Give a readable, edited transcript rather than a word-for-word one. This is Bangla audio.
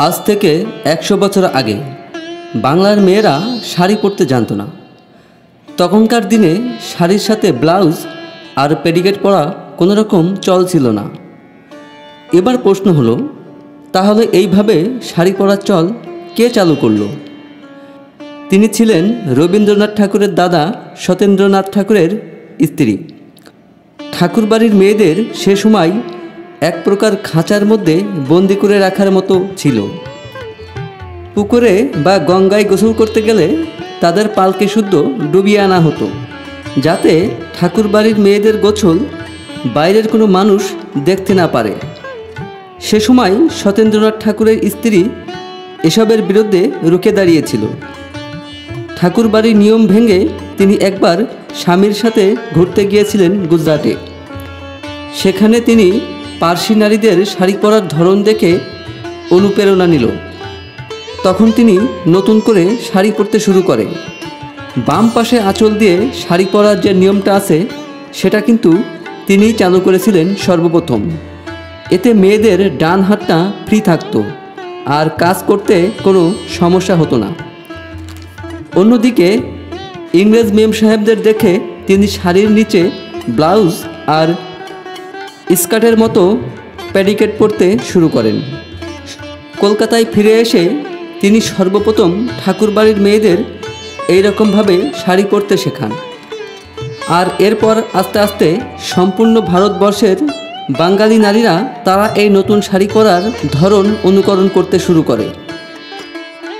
আজ থেকে 100 বছর আগে বাংলার মেয়েরা শাড়ি পরতে জানতো না। তখনকার দিনে শাড়ির সাথে ব্লাউজ আর পেডিকেট পরা কোনো রকম চল ছিল না। এবার প্রশ্ন হলো, তাহলে এইভাবে শাড়ি পরার চল কে চালু করলো? তিনি ছিলেন রবীন্দ্রনাথ ঠাকুরের দাদা সত্যেন্দ্রনাথ ঠাকুরের স্ত্রী। ঠাকুরবাড়ির মেয়েদের সে সময় এক প্রকার খাঁচার মধ্যে বন্দি করে রাখার মতো ছিল। পুকুরে বা গঙ্গায় গোসল করতে গেলে তাদের পালকে শুদ্ধ ডুবিয়ে আনা হতো, যাতে ঠাকুরবাড়ির মেয়েদের গোসল বাইরের কোনো মানুষ দেখতে না পারে। সে সময় সত্যেন্দ্রনাথ ঠাকুরের স্ত্রী এসবের বিরুদ্ধে রুখে দাঁড়িয়েছিল। ঠাকুরবাড়ির নিয়ম ভেঙে তিনি একবার স্বামীর সাথে ঘুরতে গিয়েছিলেন গুজরাটে। সেখানে তিনি পার্সি নারীদের শাড়ি পরার ধরন দেখে অনুপ্রেরণা নিল। তখন তিনি নতুন করে শাড়ি পরতে শুরু করে। বাম পাশে আঁচল দিয়ে শাড়ি পরার যে নিয়মটা আছে সেটা কিন্তু তিনিই চালু করেছিলেন সর্বপ্রথম। এতে মেয়েদের ডান হাতটা ফ্রি থাকতো আর কাজ করতে কোনো সমস্যা হতো না। অন্যদিকে ইংরেজ মেম সাহেবদের দেখে তিনি শাড়ির নিচে ব্লাউজ আর স্কার্টের মতো প্যাডিকেট পরতে শুরু করেন। কলকাতায় ফিরে এসে তিনি সর্বপ্রথম ঠাকুরবাড়ির মেয়েদের এই রকমভাবে শাড়ি পরতে শেখান। আর এরপর আস্তে আস্তে সম্পূর্ণ ভারতবর্ষের বাঙালি নারীরা তারা এই নতুন শাড়ি পরার ধরন অনুকরণ করতে শুরু করে।